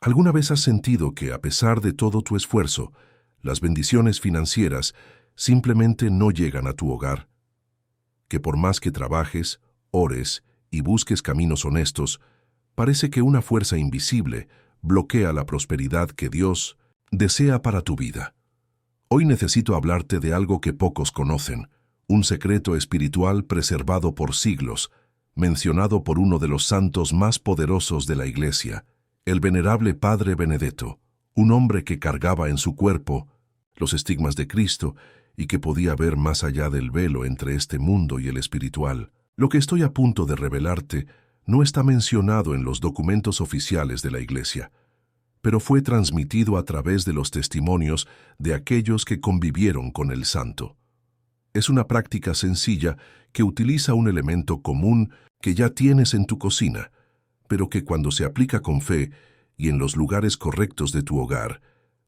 ¿Alguna vez has sentido que, a pesar de todo tu esfuerzo, las bendiciones financieras simplemente no llegan a tu hogar? Que por más que trabajes, ores y busques caminos honestos, parece que una fuerza invisible bloquea la prosperidad que Dios desea para tu vida. Hoy necesito hablarte de algo que pocos conocen, un secreto espiritual preservado por siglos, mencionado por uno de los santos más poderosos de la Iglesia, el venerable Padre Benedetto, un hombre que cargaba en su cuerpo los estigmas de Cristo y que podía ver más allá del velo entre este mundo y el espiritual. Lo que estoy a punto de revelarte no está mencionado en los documentos oficiales de la Iglesia, pero fue transmitido a través de los testimonios de aquellos que convivieron con el santo. Es una práctica sencilla que utiliza un elemento común que ya tienes en tu cocina, pero que cuando se aplica con fe y en los lugares correctos de tu hogar,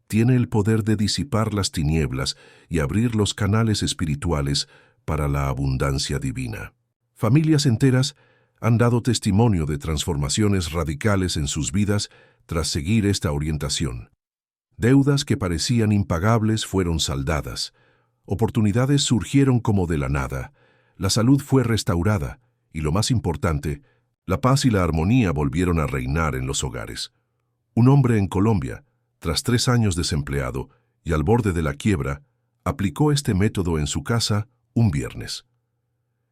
tiene el poder de disipar las tinieblas y abrir los canales espirituales para la abundancia divina. Familias enteras han dado testimonio de transformaciones radicales en sus vidas tras seguir esta orientación. Deudas que parecían impagables fueron saldadas, oportunidades surgieron como de la nada, la salud fue restaurada y, lo más importante, la paz y la armonía volvieron a reinar en los hogares. Un hombre en Colombia, tras 3 años desempleado y al borde de la quiebra, aplicó este método en su casa un viernes.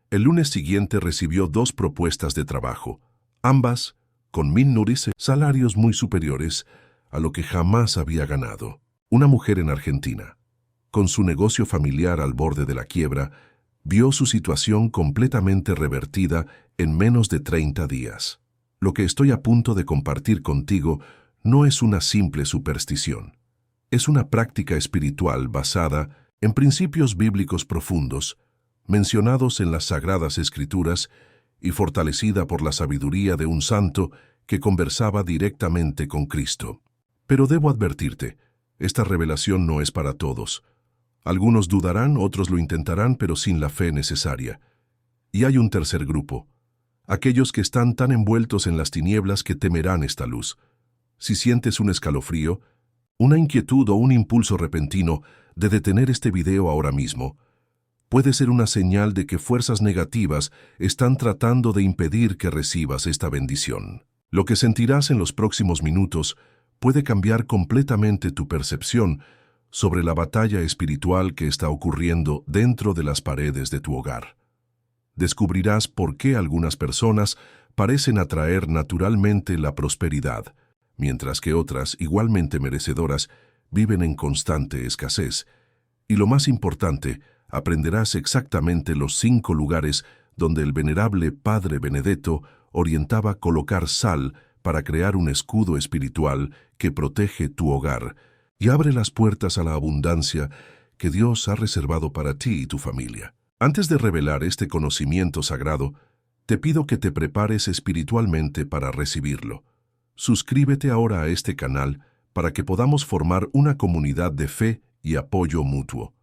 El lunes siguiente recibió 2 propuestas de trabajo, ambas con 1000 nuris, salarios muy superiores a lo que jamás había ganado. Una mujer en Argentina, con su negocio familiar al borde de la quiebra, vio su situación completamente revertida en menos de 30 días. Lo que estoy a punto de compartir contigo no es una simple superstición. Es una práctica espiritual basada en principios bíblicos profundos, mencionados en las Sagradas Escrituras y fortalecida por la sabiduría de un santo que conversaba directamente con Cristo. Pero debo advertirte, esta revelación no es para todos. Algunos dudarán, otros lo intentarán, pero sin la fe necesaria. Y hay un tercer grupo, aquellos que están tan envueltos en las tinieblas que temerán esta luz. Si sientes un escalofrío, una inquietud o un impulso repentino de detener este video ahora mismo, puede ser una señal de que fuerzas negativas están tratando de impedir que recibas esta bendición. Lo que sentirás en los próximos minutos puede cambiar completamente tu percepción sobre la batalla espiritual que está ocurriendo dentro de las paredes de tu hogar. Descubrirás por qué algunas personas parecen atraer naturalmente la prosperidad, mientras que otras, igualmente merecedoras, viven en constante escasez. Y lo más importante, aprenderás exactamente los 5 lugares donde el venerable Padre Benedetto orientaba colocar sal para crear un escudo espiritual que protege tu hogar y abre las puertas a la abundancia que Dios ha reservado para ti y tu familia. Antes de revelar este conocimiento sagrado, te pido que te prepares espiritualmente para recibirlo. Suscríbete ahora a este canal para que podamos formar una comunidad de fe y apoyo mutuo.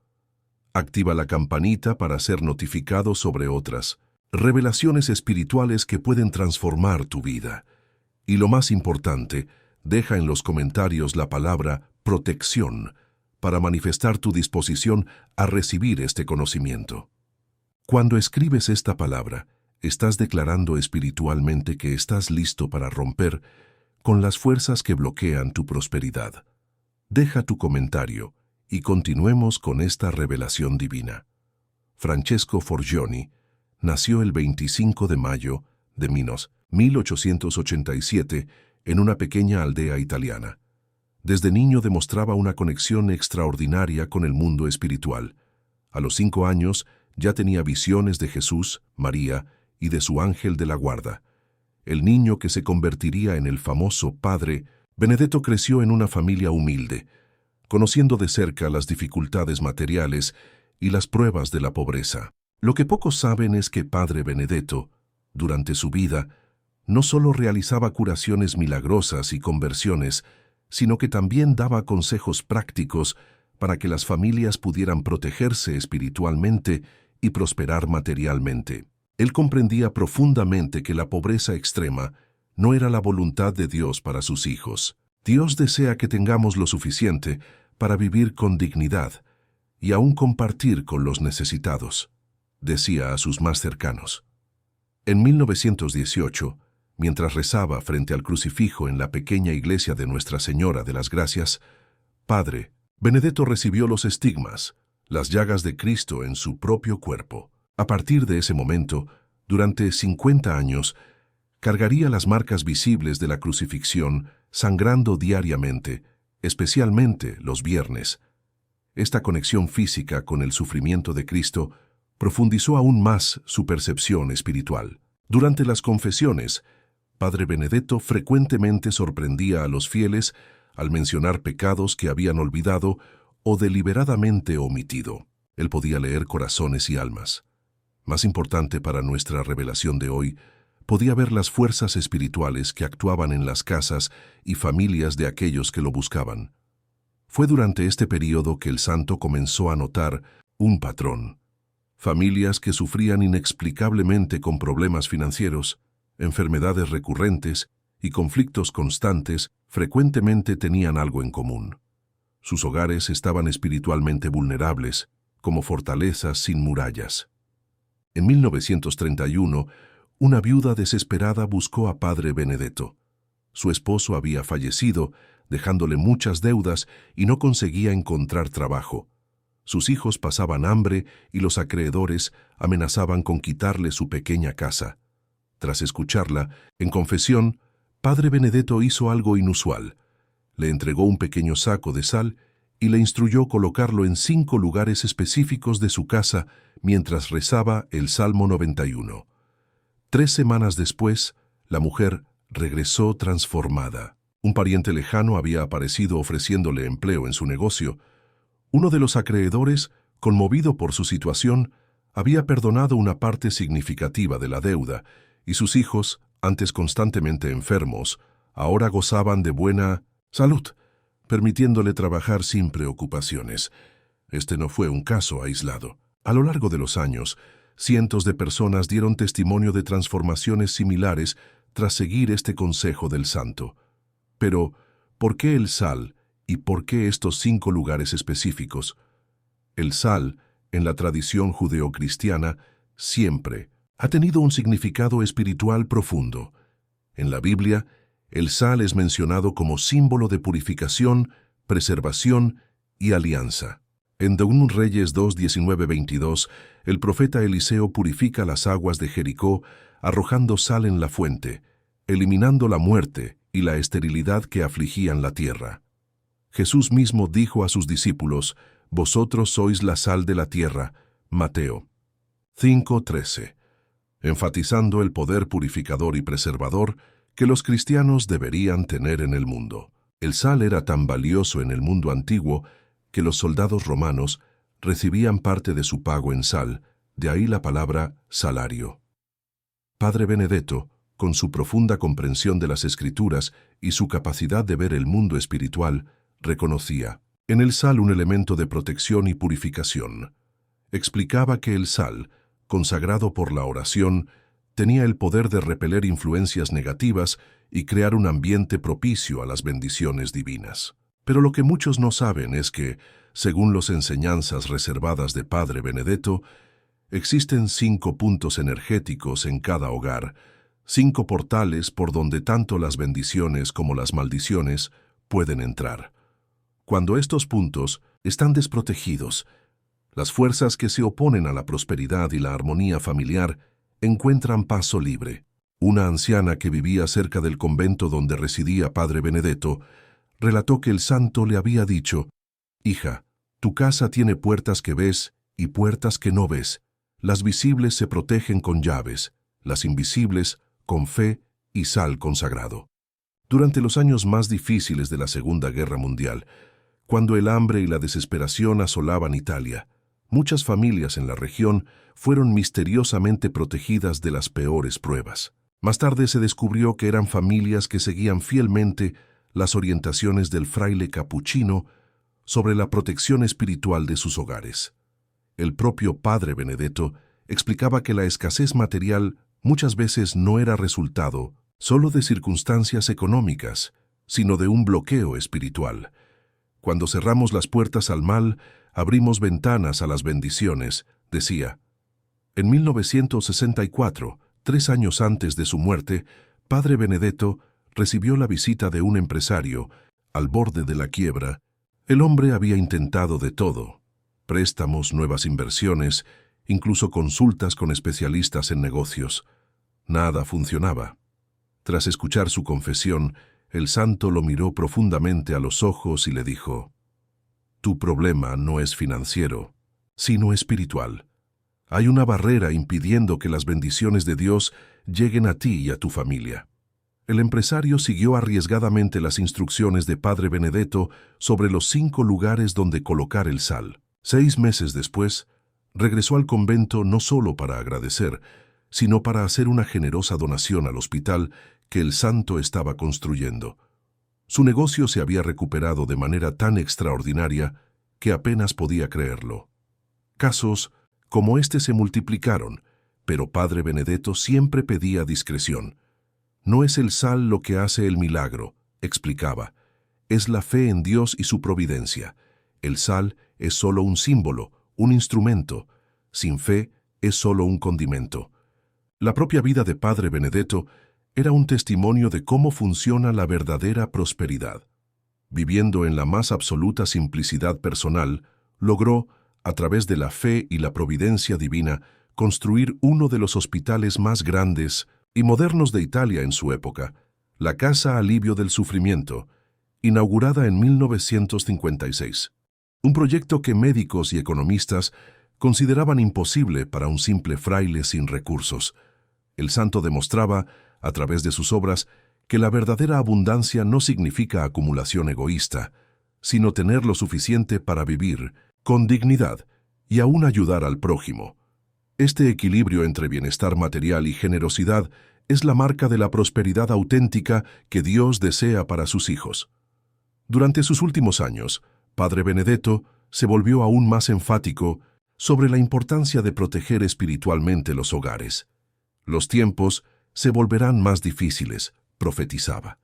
Activa la campanita para ser notificado sobre otras revelaciones espirituales que pueden transformar tu vida. Y lo más importante, deja en los comentarios la palabra protección para manifestar tu disposición a recibir este conocimiento. Cuando escribes esta palabra, estás declarando espiritualmente que estás listo para romper con las fuerzas que bloquean tu prosperidad. Deja tu comentario y continuemos con esta revelación divina. Francesco Forgioni nació el 25 de mayo de 1887 en una pequeña aldea italiana. Desde niño demostraba una conexión extraordinaria con el mundo espiritual. A los 5 años ya tenía visiones de Jesús, María y de su ángel de la guarda. El niño que se convertiría en el famoso Padre Benedetto creció en una familia humilde, conociendo de cerca las dificultades materiales y las pruebas de la pobreza. Lo que pocos saben es que Padre Benedetto, durante su vida, no solo realizaba curaciones milagrosas y conversiones, sino que también daba consejos prácticos para que las familias pudieran protegerse espiritualmente y prosperar materialmente. Él comprendía profundamente que la pobreza extrema no era la voluntad de Dios para sus hijos. Dios desea que tengamos lo suficiente para vivir con dignidad y aún compartir con los necesitados, decía a sus más cercanos. En 1918, mientras rezaba frente al crucifijo en la pequeña iglesia de Nuestra Señora de las Gracias, Padre Benedetto recibió los estigmas, las llagas de Cristo en su propio cuerpo. A partir de ese momento, durante 50 años, cargaría las marcas visibles de la crucifixión, sangrando diariamente, especialmente los viernes. Esta conexión física con el sufrimiento de Cristo profundizó aún más su percepción espiritual. Durante las confesiones, Padre Benedetto frecuentemente sorprendía a los fieles al mencionar pecados que habían olvidado o deliberadamente omitido. Él podía leer corazones y almas. Más importante para nuestra revelación de hoy, podía ver las fuerzas espirituales que actuaban en las casas y familias de aquellos que lo buscaban. Fue durante este período que el santo comenzó a notar un patrón. Familias que sufrían inexplicablemente con problemas financieros, enfermedades recurrentes y conflictos constantes frecuentemente tenían algo en común. Sus hogares estaban espiritualmente vulnerables, como fortalezas sin murallas. En 1931, una viuda desesperada buscó a Padre Benedetto. Su esposo había fallecido, dejándole muchas deudas y no conseguía encontrar trabajo. Sus hijos pasaban hambre y los acreedores amenazaban con quitarle su pequeña casa. Tras escucharla, en confesión, Padre Benedetto hizo algo inusual. Le entregó un pequeño saco de sal y le instruyó colocarlo en 5 lugares específicos de su casa mientras rezaba el Salmo 91. 3 semanas después, la mujer regresó transformada. Un pariente lejano había aparecido ofreciéndole empleo en su negocio. Uno de los acreedores, conmovido por su situación, había perdonado una parte significativa de la deuda, y sus hijos, antes constantemente enfermos, ahora gozaban de buena salud, permitiéndole trabajar sin preocupaciones. Este no fue un caso aislado. A lo largo de los años, cientos de personas dieron testimonio de transformaciones similares tras seguir este consejo del santo. Pero, ¿por qué el sal y por qué estos 5 lugares específicos? El sal, en la tradición judeocristiana, siempre ha tenido un significado espiritual profundo. En la Biblia, el sal es mencionado como símbolo de purificación, preservación y alianza. En 2 Reyes 2:19-22, el profeta Eliseo purifica las aguas de Jericó arrojando sal en la fuente, eliminando la muerte y la esterilidad que afligían la tierra. Jesús mismo dijo a sus discípulos, «Vosotros sois la sal de la tierra», Mateo 5:13, enfatizando el poder purificador y preservador que los cristianos deberían tener en el mundo. El sal era tan valioso en el mundo antiguo que los soldados romanos recibían parte de su pago en sal, de ahí la palabra salario. Padre Benedetto, con su profunda comprensión de las Escrituras y su capacidad de ver el mundo espiritual, reconocía en el sal un elemento de protección y purificación. Explicaba que el sal, consagrado por la oración, tenía el poder de repeler influencias negativas y crear un ambiente propicio a las bendiciones divinas. Pero lo que muchos no saben es que, según las enseñanzas reservadas de Padre Benedetto, existen 5 puntos energéticos en cada hogar, 5 portales por donde tanto las bendiciones como las maldiciones pueden entrar. Cuando estos puntos están desprotegidos, las fuerzas que se oponen a la prosperidad y la armonía familiar encuentran paso libre. Una anciana que vivía cerca del convento donde residía Padre Benedetto relató que el santo le había dicho, «Hija, tu casa tiene puertas que ves y puertas que no ves. Las visibles se protegen con llaves, las invisibles con fe y sal consagrado». Durante los años más difíciles de la Segunda Guerra Mundial, cuando el hambre y la desesperación asolaban Italia, muchas familias en la región fueron misteriosamente protegidas de las peores pruebas. Más tarde se descubrió que eran familias que seguían fielmente las orientaciones del fraile capuchino sobre la protección espiritual de sus hogares. El propio Padre Benedetto explicaba que la escasez material muchas veces no era resultado solo de circunstancias económicas, sino de un bloqueo espiritual. Cuando cerramos las puertas al mal, abrimos ventanas a las bendiciones, decía. En 1964, 3 años antes de su muerte, Padre Benedetto recibió la visita de un empresario, al borde de la quiebra. El hombre había intentado de todo: préstamos, nuevas inversiones, incluso consultas con especialistas en negocios. Nada funcionaba. Tras escuchar su confesión, el santo lo miró profundamente a los ojos y le dijo: «Tu problema no es financiero, sino espiritual. Hay una barrera impidiendo que las bendiciones de Dios lleguen a ti y a tu familia». El empresario siguió arriesgadamente las instrucciones de Padre Benedetto sobre los 5 lugares donde colocar el sal. 6 meses después, regresó al convento no solo para agradecer, sino para hacer una generosa donación al hospital que el santo estaba construyendo. Su negocio se había recuperado de manera tan extraordinaria que apenas podía creerlo. Casos como este se multiplicaron, pero Padre Benedetto siempre pedía discreción. «No es el sal lo que hace el milagro», explicaba. «Es la fe en Dios y su providencia. El sal es solo un símbolo, un instrumento. Sin fe es solo un condimento». La propia vida de Padre Benedetto era un testimonio de cómo funciona la verdadera prosperidad. Viviendo en la más absoluta simplicidad personal, logró, a través de la fe y la providencia divina, construir uno de los hospitales más grandes y modernos de Italia en su época, la Casa Alivio del Sufrimiento, inaugurada en 1956. Un proyecto que médicos y economistas consideraban imposible para un simple fraile sin recursos. El santo demostraba, a través de sus obras, que la verdadera abundancia no significa acumulación egoísta, sino tener lo suficiente para vivir con dignidad y aún ayudar al prójimo. Este equilibrio entre bienestar material y generosidad es la marca de la prosperidad auténtica que Dios desea para sus hijos. Durante sus últimos años, Padre Benedetto se volvió aún más enfático sobre la importancia de proteger espiritualmente los hogares. Los tiempos se volverán más difíciles, profetizaba.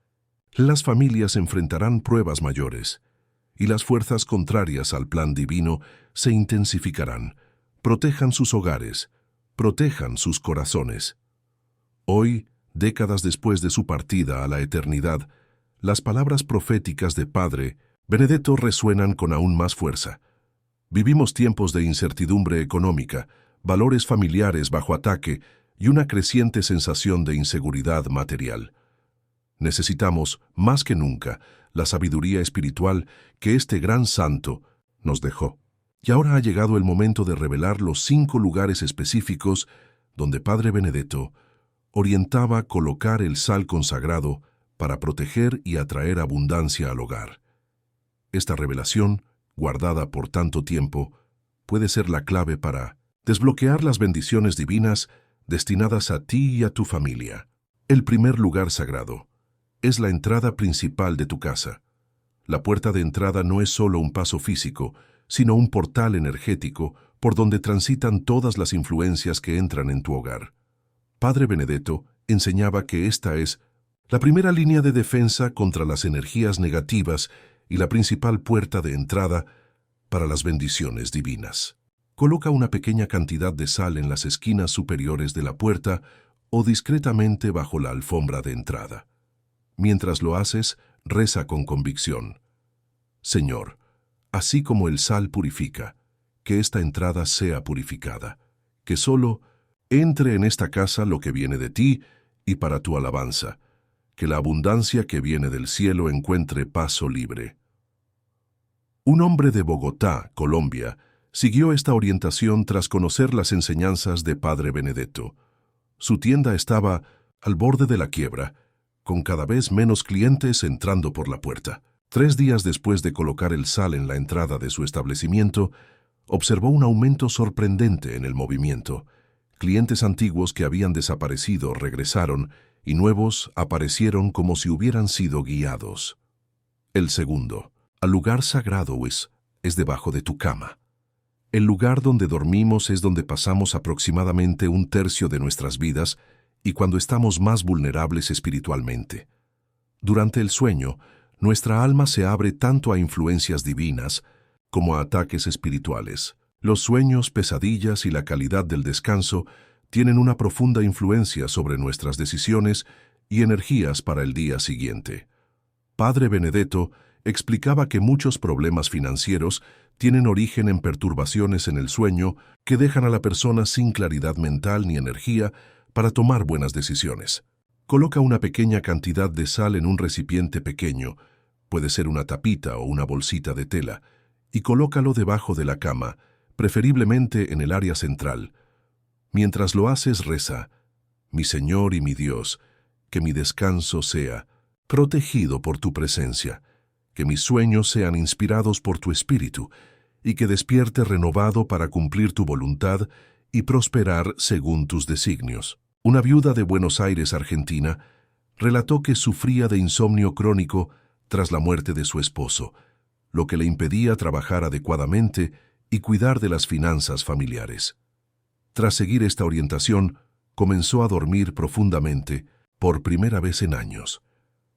Las familias enfrentarán pruebas mayores, y las fuerzas contrarias al plan divino se intensificarán. Protejan sus hogares, protejan sus corazones. Hoy, décadas después de su partida a la eternidad, las palabras proféticas de Padre Benedetto resuenan con aún más fuerza. Vivimos tiempos de incertidumbre económica, valores familiares bajo ataque y una creciente sensación de inseguridad material. Necesitamos, más que nunca, la sabiduría espiritual que este gran santo nos dejó. Y ahora ha llegado el momento de revelar los 5 lugares específicos donde Padre Benedetto orientaba colocar el sal consagrado para proteger y atraer abundancia al hogar. Esta revelación, guardada por tanto tiempo, puede ser la clave para desbloquear las bendiciones divinas destinadas a ti y a tu familia. El primer lugar sagrado es la entrada principal de tu casa. La puerta de entrada no es solo un paso físico, sino un portal energético por donde transitan todas las influencias que entran en tu hogar. Padre Benedetto enseñaba que esta es la primera línea de defensa contra las energías negativas y la principal puerta de entrada para las bendiciones divinas. Coloca una pequeña cantidad de sal en las esquinas superiores de la puerta o discretamente bajo la alfombra de entrada. Mientras lo haces, reza con convicción. Señor, así como el sal purifica, que esta entrada sea purificada, que solo entre en esta casa lo que viene de ti y para tu alabanza, que la abundancia que viene del cielo encuentre paso libre. Un hombre de Bogotá, Colombia, siguió esta orientación tras conocer las enseñanzas de Padre Benedetto. Su tienda estaba al borde de la quiebra, con cada vez menos clientes entrando por la puerta. 3 días después de colocar el sal en la entrada de su establecimiento, observó un aumento sorprendente en el movimiento. Clientes antiguos que habían desaparecido regresaron y nuevos aparecieron como si hubieran sido guiados. El segundo, al lugar sagrado es debajo de tu cama. El lugar donde dormimos es donde pasamos aproximadamente 1/3 de nuestras vidas y cuando estamos más vulnerables espiritualmente. Durante el sueño, nuestra alma se abre tanto a influencias divinas como a ataques espirituales. Los sueños, pesadillas y la calidad del descanso tienen una profunda influencia sobre nuestras decisiones y energías para el día siguiente. Padre Benedetto explicaba que muchos problemas financieros tienen origen en perturbaciones en el sueño que dejan a la persona sin claridad mental ni energía para tomar buenas decisiones. Coloca una pequeña cantidad de sal en un recipiente pequeño, puede ser una tapita o una bolsita de tela, y colócalo debajo de la cama, preferiblemente en el área central. Mientras lo haces, reza: «Mi Señor y mi Dios, que mi descanso sea protegido por tu presencia, que mis sueños sean inspirados por tu espíritu, y que despierte renovado para cumplir tu voluntad y prosperar según tus designios». Una viuda de Buenos Aires, Argentina, relató que sufría de insomnio crónico tras la muerte de su esposo, lo que le impedía trabajar adecuadamente y cuidar de las finanzas familiares. Tras seguir esta orientación, comenzó a dormir profundamente por primera vez en años.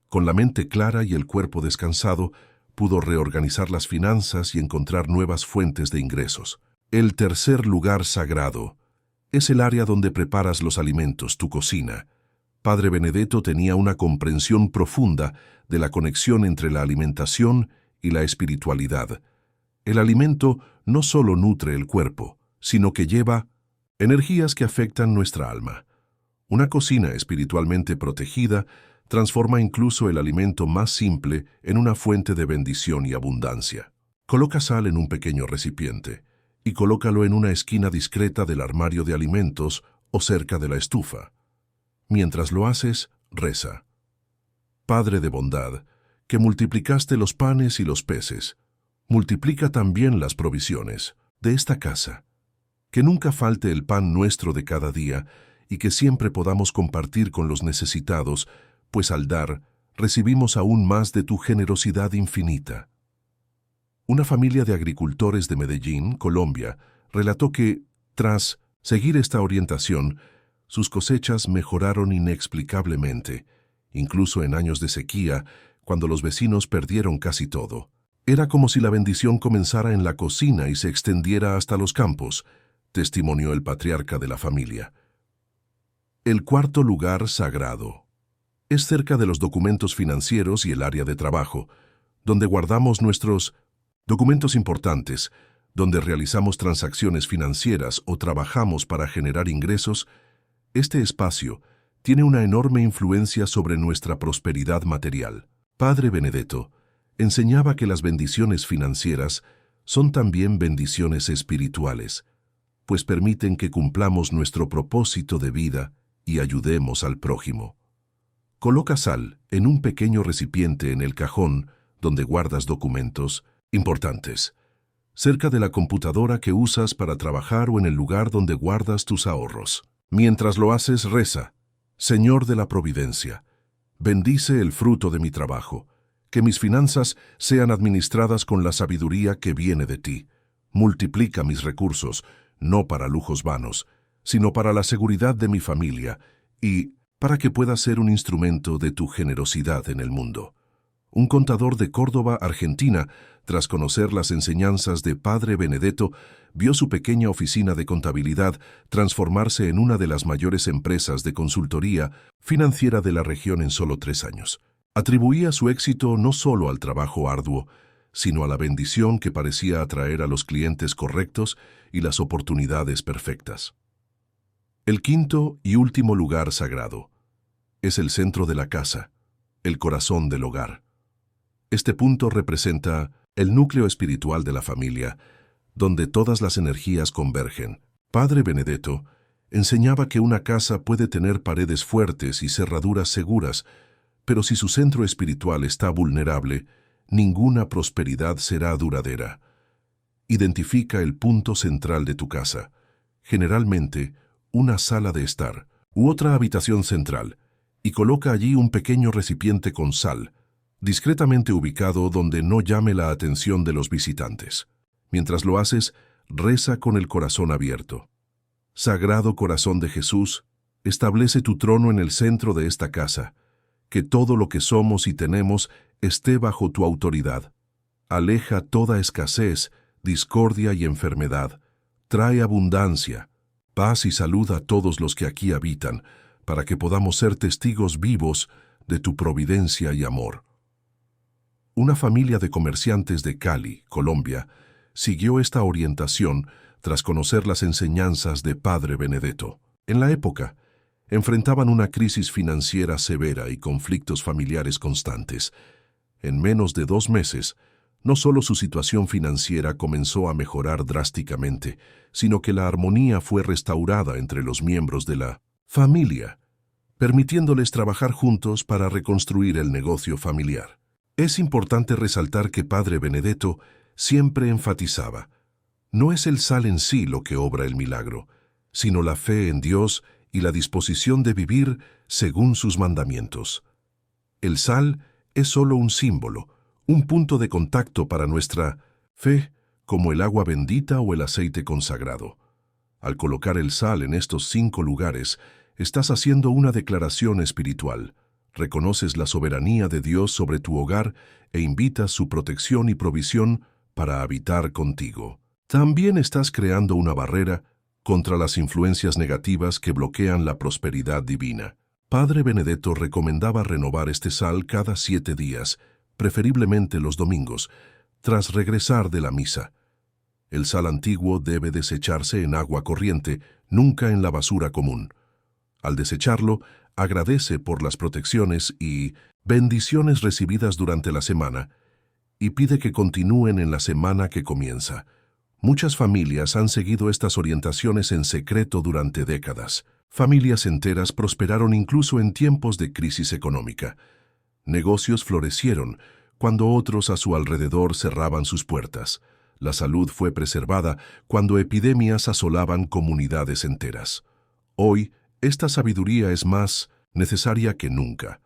Con la mente clara y el cuerpo descansado, pudo reorganizar las finanzas y encontrar nuevas fuentes de ingresos. El tercer lugar sagrado es el área donde preparas los alimentos, tu cocina. Padre Benedetto tenía una comprensión profunda de la conexión entre la alimentación y la espiritualidad. El alimento no solo nutre el cuerpo, sino que lleva energías que afectan nuestra alma. Una cocina espiritualmente protegida transforma incluso el alimento más simple en una fuente de bendición y abundancia. Coloca sal en un pequeño recipiente y colócalo en una esquina discreta del armario de alimentos o cerca de la estufa. Mientras lo haces, reza: «Padre de bondad, que multiplicaste los panes y los peces, multiplica también las provisiones de esta casa. Que nunca falte el pan nuestro de cada día y que siempre podamos compartir con los necesitados, pues al dar, recibimos aún más de tu generosidad infinita». Una familia de agricultores de Medellín, Colombia, relató que, tras seguir esta orientación, sus cosechas mejoraron inexplicablemente, incluso en años de sequía, cuando los vecinos perdieron casi todo. Era como si la bendición comenzara en la cocina y se extendiera hasta los campos, testimonió el patriarca de la familia. El cuarto lugar sagrado es cerca de los documentos financieros y el área de trabajo, donde guardamos nuestros documentos importantes, donde realizamos transacciones financieras o trabajamos para generar ingresos. Este espacio tiene una enorme influencia sobre nuestra prosperidad material. Padre Benedetto enseñaba que las bendiciones financieras son también bendiciones espirituales, pues permiten que cumplamos nuestro propósito de vida y ayudemos al prójimo. Coloca sal en un pequeño recipiente en el cajón donde guardas documentos importantes, cerca de la computadora que usas para trabajar o en el lugar donde guardas tus ahorros. Mientras lo haces, reza: «Señor de la Providencia, bendice el fruto de mi trabajo, que mis finanzas sean administradas con la sabiduría que viene de ti. Multiplica mis recursos, no para lujos vanos, sino para la seguridad de mi familia y para que pueda ser un instrumento de tu generosidad en el mundo». Un contador de Córdoba, Argentina, tras conocer las enseñanzas de Padre Benedetto, vio su pequeña oficina de contabilidad transformarse en una de las mayores empresas de consultoría financiera de la región en solo 3 años. Atribuía su éxito no solo al trabajo arduo, sino a la bendición que parecía atraer a los clientes correctos y las oportunidades perfectas. El quinto y último lugar sagrado es el centro de la casa, el corazón del hogar. Este punto representa el núcleo espiritual de la familia, donde todas las energías convergen. Padre Benedetto enseñaba que una casa puede tener paredes fuertes y cerraduras seguras, pero si su centro espiritual está vulnerable, ninguna prosperidad será duradera. Identifica el punto central de tu casa, generalmente una sala de estar u otra habitación central, y coloca allí un pequeño recipiente con sal, discretamente ubicado donde no llame la atención de los visitantes. Mientras lo haces, reza con el corazón abierto. «Sagrado Corazón de Jesús, establece tu trono en el centro de esta casa, que todo lo que somos y tenemos esté bajo tu autoridad. Aleja toda escasez, discordia y enfermedad. Trae abundancia, paz y salud a todos los que aquí habitan, para que podamos ser testigos vivos de tu providencia y amor. Una familia de comerciantes de Cali, Colombia, siguió esta orientación tras conocer las enseñanzas de Padre Benedetto. En la época, enfrentaban una crisis financiera severa y conflictos familiares constantes. En menos de 2 meses, no solo su situación financiera comenzó a mejorar drásticamente, sino que la armonía fue restaurada entre los miembros de la familia, permitiéndoles trabajar juntos para reconstruir el negocio familiar. Es importante resaltar que Padre Benedetto siempre enfatizaba: no es el sal en sí lo que obra el milagro, sino la fe en Dios y la disposición de vivir según sus mandamientos. El sal es solo un símbolo, un punto de contacto para nuestra fe, como el agua bendita o el aceite consagrado. Al colocar el sal en estos 5 lugares, estás haciendo una declaración espiritual. Reconoces la soberanía de Dios sobre tu hogar e invitas su protección y provisión para habitar contigo. También estás creando una barrera contra las influencias negativas que bloquean la prosperidad divina. Padre Benedetto recomendaba renovar este sal cada 7 días, preferiblemente los domingos, tras regresar de la misa. El sal antiguo debe desecharse en agua corriente, nunca en la basura común. Al desecharlo, agradece por las protecciones y bendiciones recibidas durante la semana y pide que continúen en la semana que comienza. Muchas familias han seguido estas orientaciones en secreto durante décadas. Familias enteras prosperaron incluso en tiempos de crisis económica. Negocios florecieron cuando otros a su alrededor cerraban sus puertas. La salud fue preservada cuando epidemias asolaban comunidades enteras. Hoy, esta sabiduría es más necesaria que nunca.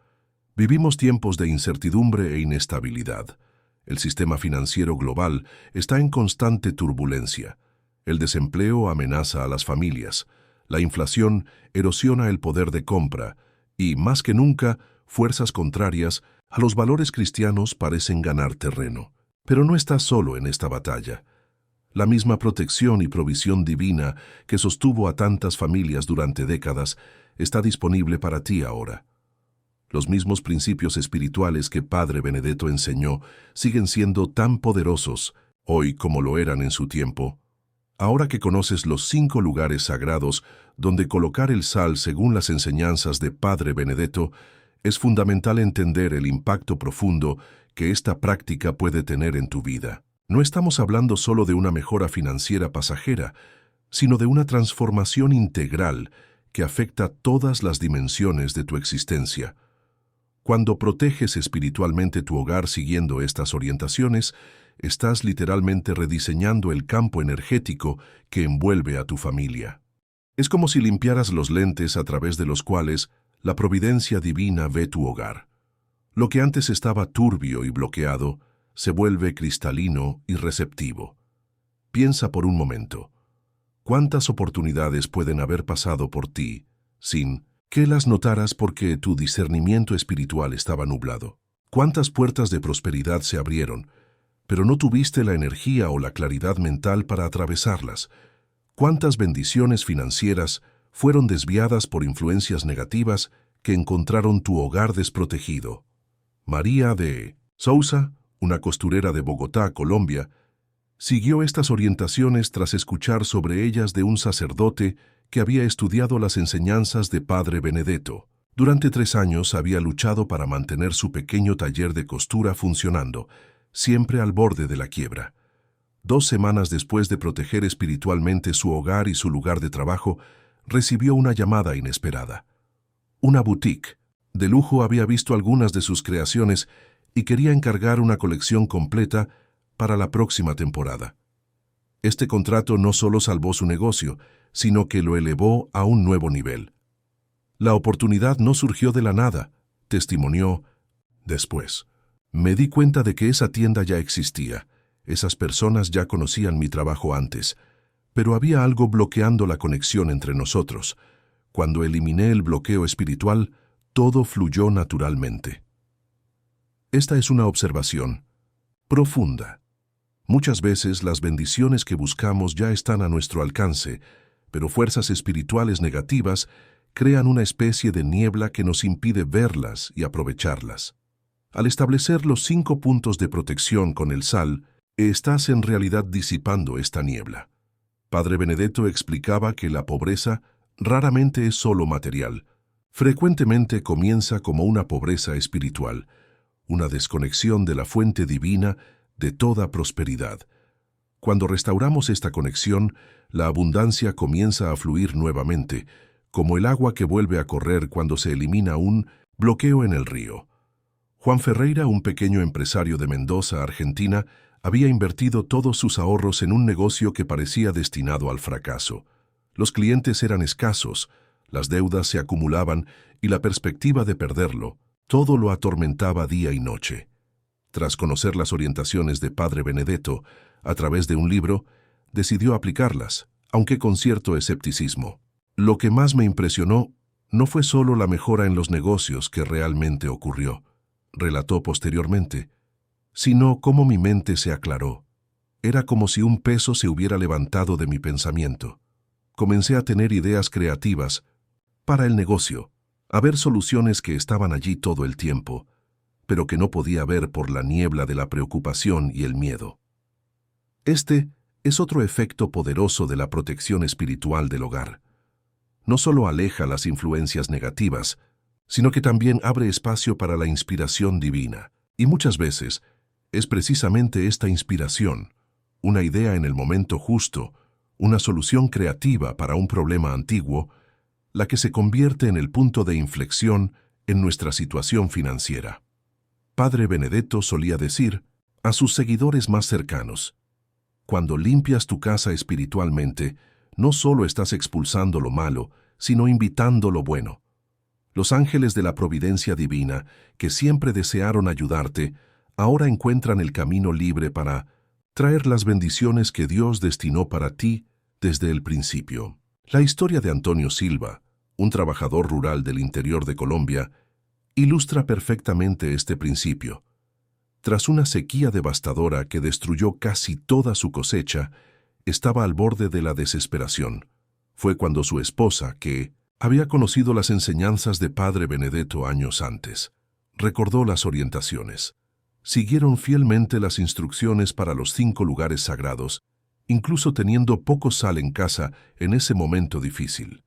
Vivimos tiempos de incertidumbre e inestabilidad. El sistema financiero global está en constante turbulencia. El desempleo amenaza a las familias. La inflación erosiona el poder de compra y, más que nunca, fuerzas contrarias a los valores cristianos parecen ganar terreno. Pero no estás solo en esta batalla. La misma protección y provisión divina que sostuvo a tantas familias durante décadas está disponible para ti ahora. Los mismos principios espirituales que Padre Benedetto enseñó siguen siendo tan poderosos hoy como lo eran en su tiempo. Ahora que conoces los 5 lugares sagrados donde colocar el sal según las enseñanzas de Padre Benedetto, es fundamental entender el impacto profundo que esta práctica puede tener en tu vida. No estamos hablando solo de una mejora financiera pasajera, sino de una transformación integral que afecta todas las dimensiones de tu existencia. Cuando proteges espiritualmente tu hogar siguiendo estas orientaciones, estás literalmente rediseñando el campo energético que envuelve a tu familia. Es como si limpiaras los lentes a través de los cuales la providencia divina ve tu hogar. Lo que antes estaba turbio y bloqueado se vuelve cristalino y receptivo. Piensa por un momento. ¿Cuántas oportunidades pueden haber pasado por ti sin que las notaras porque tu discernimiento espiritual estaba nublado? ¿Cuántas puertas de prosperidad se abrieron, pero no tuviste la energía o la claridad mental para atravesarlas? ¿Cuántas bendiciones financieras fueron desviadas por influencias negativas que encontraron tu hogar desprotegido? María de Sousa, una costurera de Bogotá, Colombia, siguió estas orientaciones tras escuchar sobre ellas de un sacerdote que había estudiado las enseñanzas de Padre Benedetto. Durante 3 años había luchado para mantener su pequeño taller de costura funcionando, siempre al borde de la quiebra. 2 semanas después de proteger espiritualmente su hogar y su lugar de trabajo, recibió una llamada inesperada. Una boutique de lujo había visto algunas de sus creaciones y quería encargar una colección completa para la próxima temporada. Este contrato no solo salvó su negocio, sino que lo elevó a un nuevo nivel. La oportunidad no surgió de la nada, testimonió después. Me di cuenta de que esa tienda ya existía. Esas personas ya conocían mi trabajo antes, pero había algo bloqueando la conexión entre nosotros. Cuando eliminé el bloqueo espiritual, todo fluyó naturalmente. Esta es una observación profunda. Muchas veces las bendiciones que buscamos ya están a nuestro alcance, pero fuerzas espirituales negativas crean una especie de niebla que nos impide verlas y aprovecharlas. Al establecer los 5 puntos de protección con el sal, estás en realidad disipando esta niebla. Padre Benedetto explicaba que la pobreza raramente es solo material. Frecuentemente comienza como una pobreza espiritual, una desconexión de la fuente divina de toda prosperidad. Cuando restauramos esta conexión, la abundancia comienza a fluir nuevamente, como el agua que vuelve a correr cuando se elimina un bloqueo en el río. Juan Ferreira, un pequeño empresario de Mendoza, Argentina, había invertido todos sus ahorros en un negocio que parecía destinado al fracaso. Los clientes eran escasos, las deudas se acumulaban y la perspectiva de perderlo, todo lo atormentaba día y noche. Tras conocer las orientaciones de Padre Benedetto a través de un libro, decidió aplicarlas, aunque con cierto escepticismo. Lo que más me impresionó no fue solo la mejora en los negocios que realmente ocurrió, relató posteriormente, sino cómo mi mente se aclaró. Era como si un peso se hubiera levantado de mi pensamiento. Comencé a tener ideas creativas para el negocio, a ver soluciones que estaban allí todo el tiempo, pero que no podía ver por la niebla de la preocupación y el miedo. Este es otro efecto poderoso de la protección espiritual del hogar. No solo aleja las influencias negativas, sino que también abre espacio para la inspiración divina. Y muchas veces es precisamente esta inspiración, una idea en el momento justo, una solución creativa para un problema antiguo, la que se convierte en el punto de inflexión en nuestra situación financiera. Padre Benedetto solía decir a sus seguidores más cercanos: cuando limpias tu casa espiritualmente, no solo estás expulsando lo malo, sino invitando lo bueno. Los ángeles de la providencia divina, que siempre desearon ayudarte, ahora encuentran el camino libre para traer las bendiciones que Dios destinó para ti desde el principio. La historia de Antonio Silva, un trabajador rural del interior de Colombia, ilustra perfectamente este principio. Tras una sequía devastadora que destruyó casi toda su cosecha, estaba al borde de la desesperación. Fue cuando su esposa, que había conocido las enseñanzas de Padre Benedetto años antes, recordó las orientaciones. Siguieron fielmente las instrucciones para los 5 lugares sagrados, incluso teniendo poco sal en casa en ese momento difícil.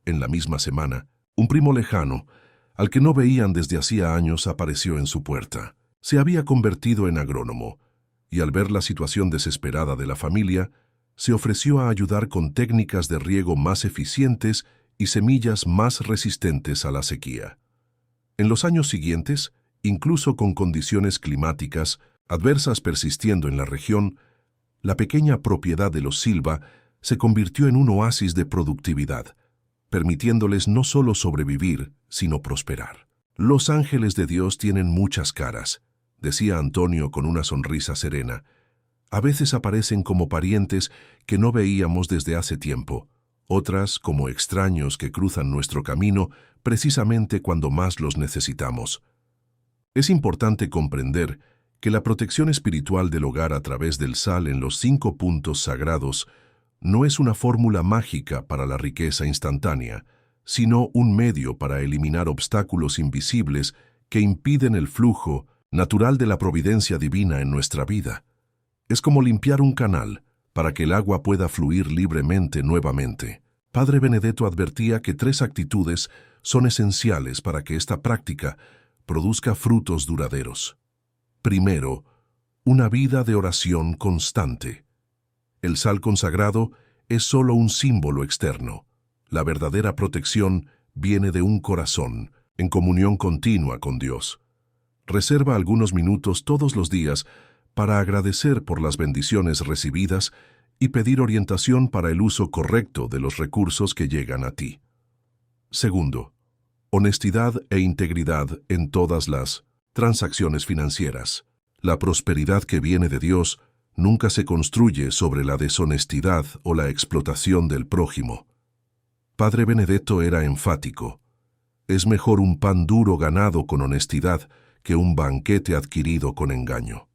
En la misma semana, un primo lejano, al que no veían desde hacía años, apareció en su puerta. Se había convertido en agrónomo, y al ver la situación desesperada de la familia, se ofreció a ayudar con técnicas de riego más eficientes y semillas más resistentes a la sequía. En los años siguientes, incluso con condiciones climáticas adversas persistiendo en la región, la pequeña propiedad de los Silva se convirtió en un oasis de productividad, permitiéndoles no solo sobrevivir, sino prosperar. Los ángeles de Dios tienen muchas caras, decía Antonio con una sonrisa serena. A veces aparecen como parientes que no veíamos desde hace tiempo, otras como extraños que cruzan nuestro camino precisamente cuando más los necesitamos. Es importante comprender que la protección espiritual del hogar a través del sal en los 5 puntos sagrados no es una fórmula mágica para la riqueza instantánea, sino un medio para eliminar obstáculos invisibles que impiden el flujo natural de la providencia divina en nuestra vida. Es como limpiar un canal para que el agua pueda fluir libremente nuevamente. Padre Benedetto advertía que 3 actitudes son esenciales para que esta práctica produzca frutos duraderos. Primero, una vida de oración constante. El sal consagrado es solo un símbolo externo. La verdadera protección viene de un corazón en comunión continua con Dios. Reserva algunos minutos todos los días para agradecer por las bendiciones recibidas y pedir orientación para el uso correcto de los recursos que llegan a ti. Segundo, honestidad e integridad en todas las transacciones financieras. La prosperidad que viene de Dios nunca se construye sobre la deshonestidad o la explotación del prójimo. Padre Benedetto era enfático. Es mejor un pan duro ganado con honestidad que un banquete adquirido con engaño.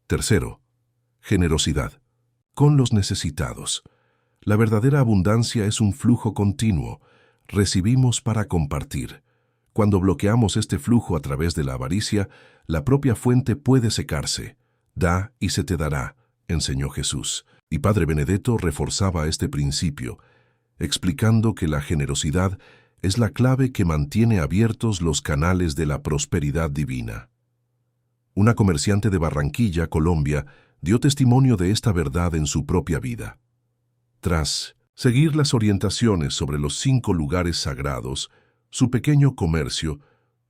Tercero, generosidad. Con los necesitados. La verdadera abundancia es un flujo continuo. Recibimos para compartir. Cuando bloqueamos este flujo a través de la avaricia, la propia fuente puede secarse. Da y se te dará, enseñó Jesús. Y Padre Benedetto reforzaba este principio, explicando que la generosidad es la clave que mantiene abiertos los canales de la prosperidad divina. Una comerciante de Barranquilla, Colombia, dio testimonio de esta verdad en su propia vida. Tras seguir las orientaciones sobre los 5 lugares sagrados, su pequeño comercio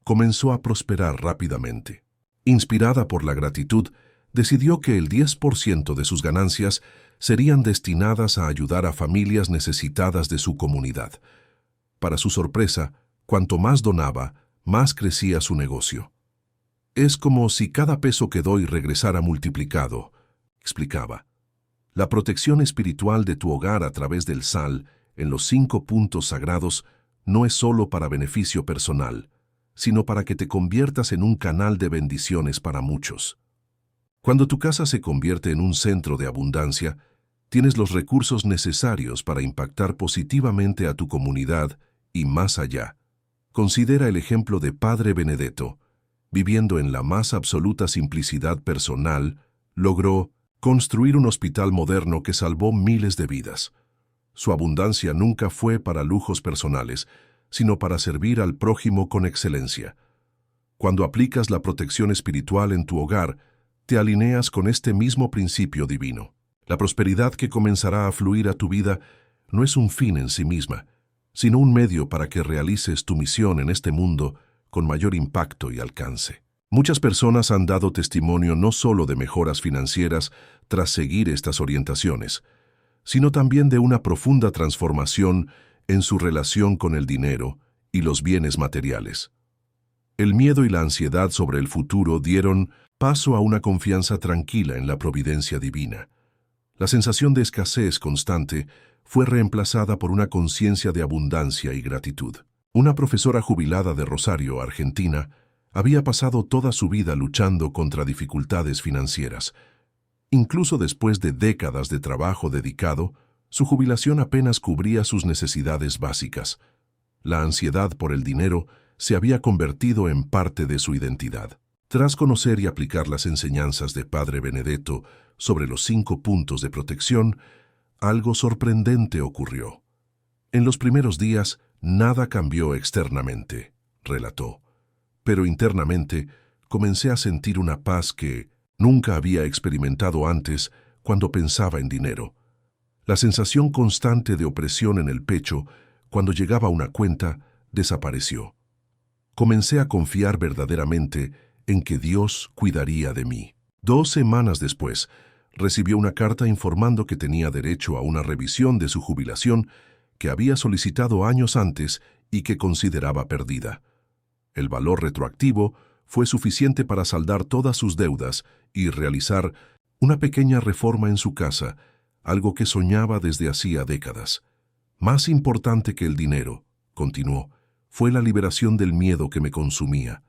comenzó a prosperar rápidamente. Inspirada por la gratitud, decidió que el 10% de sus ganancias serían destinadas a ayudar a familias necesitadas de su comunidad. Para su sorpresa, cuanto más donaba, más crecía su negocio. Es como si cada peso que doy regresara multiplicado, explicaba. La protección espiritual de tu hogar a través del sal, en los 5 puntos sagrados, no es solo para beneficio personal, sino para que te conviertas en un canal de bendiciones para muchos. Cuando tu casa se convierte en un centro de abundancia, tienes los recursos necesarios para impactar positivamente a tu comunidad y más allá. Considera el ejemplo de Padre Benedetto. Viviendo en la más absoluta simplicidad personal, logró construir un hospital moderno que salvó miles de vidas. Su abundancia nunca fue para lujos personales, sino para servir al prójimo con excelencia. Cuando aplicas la protección espiritual en tu hogar, te alineas con este mismo principio divino. La prosperidad que comenzará a fluir a tu vida no es un fin en sí misma, sino un medio para que realices tu misión en este mundo con mayor impacto y alcance. Muchas personas han dado testimonio no solo de mejoras financieras tras seguir estas orientaciones, sino también de una profunda transformación en su relación con el dinero y los bienes materiales. El miedo y la ansiedad sobre el futuro dieron paso a una confianza tranquila en la providencia divina. La sensación de escasez constante fue reemplazada por una conciencia de abundancia y gratitud. Una profesora jubilada de Rosario, Argentina, había pasado toda su vida luchando contra dificultades financieras. Incluso después de décadas de trabajo dedicado, su jubilación apenas cubría sus necesidades básicas. La ansiedad por el dinero se había convertido en parte de su identidad. Tras conocer y aplicar las enseñanzas de Padre Benedetto sobre los 5 puntos de protección, algo sorprendente ocurrió. En los primeros días, nada cambió externamente, relató. Pero internamente comencé a sentir una paz que nunca había experimentado antes cuando pensaba en dinero. La sensación constante de opresión en el pecho cuando llegaba una cuenta desapareció. Comencé a confiar verdaderamente en que Dios cuidaría de mí. 2 semanas después, recibió una carta informando que tenía derecho a una revisión de su jubilación que había solicitado años antes y que consideraba perdida. El valor retroactivo fue suficiente para saldar todas sus deudas y realizar una pequeña reforma en su casa, algo que soñaba desde hacía décadas. Más importante que el dinero, continuó, fue la liberación del miedo que me consumía.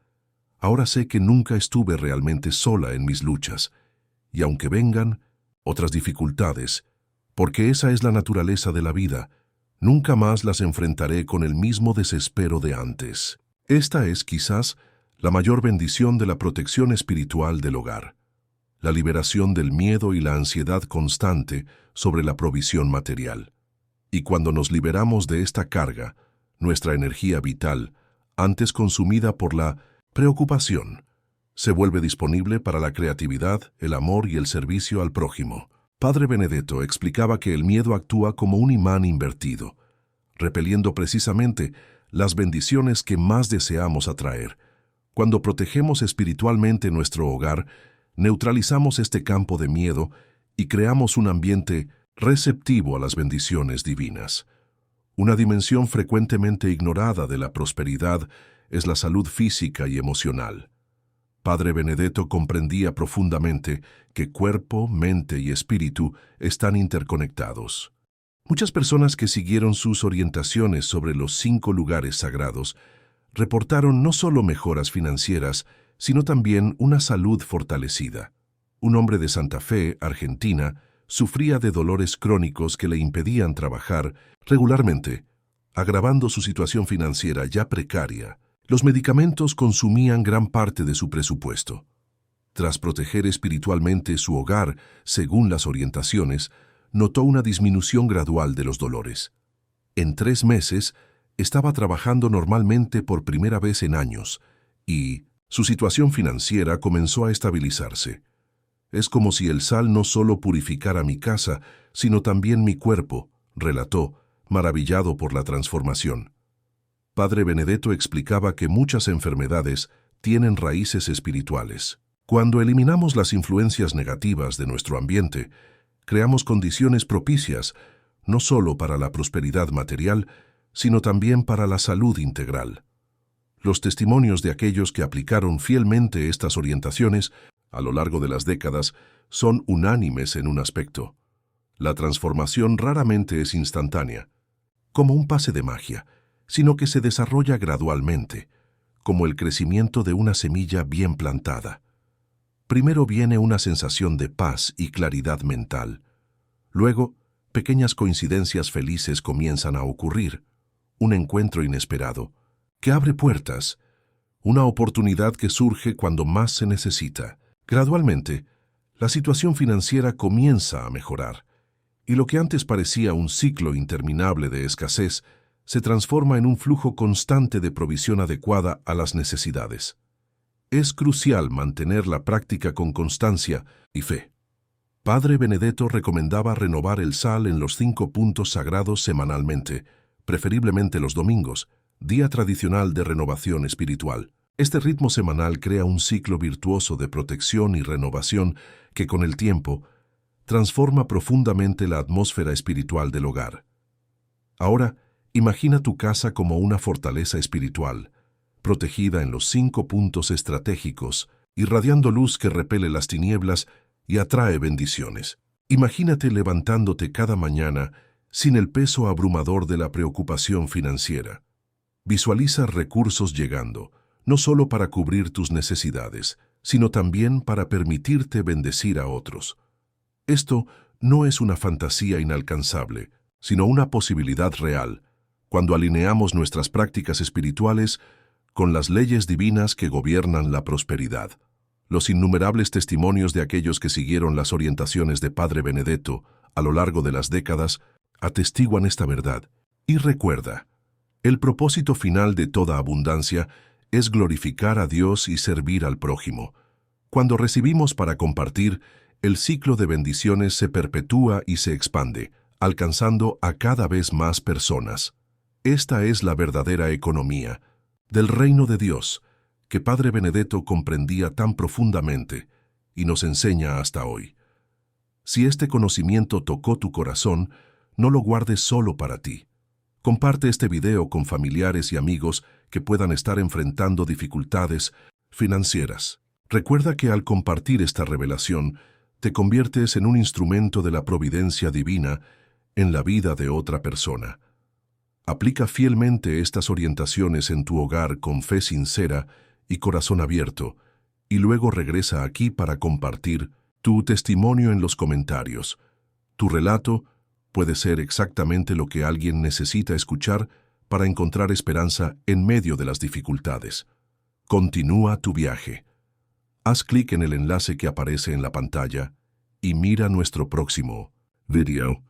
Ahora sé que nunca estuve realmente sola en mis luchas, y aunque vengan otras dificultades, porque esa es la naturaleza de la vida, nunca más las enfrentaré con el mismo desespero de antes. Esta es, quizás, la mayor bendición de la protección espiritual del hogar, la liberación del miedo y la ansiedad constante sobre la provisión material. Y cuando nos liberamos de esta carga, nuestra energía vital, antes consumida por la preocupación, se vuelve disponible para la creatividad, el amor y el servicio al prójimo. Padre Benedetto explicaba que el miedo actúa como un imán invertido, repeliendo precisamente las bendiciones que más deseamos atraer. Cuando protegemos espiritualmente nuestro hogar, neutralizamos este campo de miedo y creamos un ambiente receptivo a las bendiciones divinas. Una dimensión frecuentemente ignorada de la prosperidad es la salud física y emocional. Padre Benedetto comprendía profundamente que cuerpo, mente y espíritu están interconectados. Muchas personas que siguieron sus orientaciones sobre los 5 lugares sagrados reportaron no solo mejoras financieras, sino también una salud fortalecida. Un hombre de Santa Fe, Argentina, sufría de dolores crónicos que le impedían trabajar regularmente, agravando su situación financiera ya precaria. Los medicamentos consumían gran parte de su presupuesto. Tras proteger espiritualmente su hogar, según las orientaciones, notó una disminución gradual de los dolores. En 3 meses, estaba trabajando normalmente por primera vez en años, y su situación financiera comenzó a estabilizarse. Es como si el sal no solo purificara mi casa, sino también mi cuerpo, relató, maravillado por la transformación. Padre Benedetto explicaba que muchas enfermedades tienen raíces espirituales. Cuando eliminamos las influencias negativas de nuestro ambiente, creamos condiciones propicias no solo para la prosperidad material, sino también para la salud integral. Los testimonios de aquellos que aplicaron fielmente estas orientaciones a lo largo de las décadas son unánimes en un aspecto. La transformación raramente es instantánea, como un pase de magia, sino que se desarrolla gradualmente, como el crecimiento de una semilla bien plantada. Primero viene una sensación de paz y claridad mental. Luego, pequeñas coincidencias felices comienzan a ocurrir. Un encuentro inesperado, que abre puertas, una oportunidad que surge cuando más se necesita. Gradualmente, la situación financiera comienza a mejorar, y lo que antes parecía un ciclo interminable de escasez se transforma en un flujo constante de provisión adecuada a las necesidades. Es crucial mantener la práctica con constancia y fe. Padre Benedetto recomendaba renovar el sal en los 5 puntos sagrados semanalmente, preferiblemente los domingos, día tradicional de renovación espiritual. Este ritmo semanal crea un ciclo virtuoso de protección y renovación que, con el tiempo, transforma profundamente la atmósfera espiritual del hogar. Ahora, imagina tu casa como una fortaleza espiritual, protegida en los 5 puntos estratégicos, irradiando luz que repele las tinieblas y atrae bendiciones. Imagínate levantándote cada mañana sin el peso abrumador de la preocupación financiera. Visualiza recursos llegando, no solo para cubrir tus necesidades, sino también para permitirte bendecir a otros. Esto no es una fantasía inalcanzable, sino una posibilidad real, cuando alineamos nuestras prácticas espirituales con las leyes divinas que gobiernan la prosperidad. Los innumerables testimonios de aquellos que siguieron las orientaciones de Padre Benedetto a lo largo de las décadas atestiguan esta verdad. Y recuerda, el propósito final de toda abundancia es glorificar a Dios y servir al prójimo. Cuando recibimos para compartir, el ciclo de bendiciones se perpetúa y se expande, alcanzando a cada vez más personas. Esta es la verdadera economía del reino de Dios, que Padre Benedetto comprendía tan profundamente y nos enseña hasta hoy. Si este conocimiento tocó tu corazón, no lo guardes solo para ti. Comparte este video con familiares y amigos que puedan estar enfrentando dificultades financieras. Recuerda que al compartir esta revelación, te conviertes en un instrumento de la providencia divina en la vida de otra persona. Aplica fielmente estas orientaciones en tu hogar con fe sincera y corazón abierto, y luego regresa aquí para compartir tu testimonio en los comentarios. Tu relato puede ser exactamente lo que alguien necesita escuchar para encontrar esperanza en medio de las dificultades. Continúa tu viaje. Haz clic en el enlace que aparece en la pantalla y mira nuestro próximo video.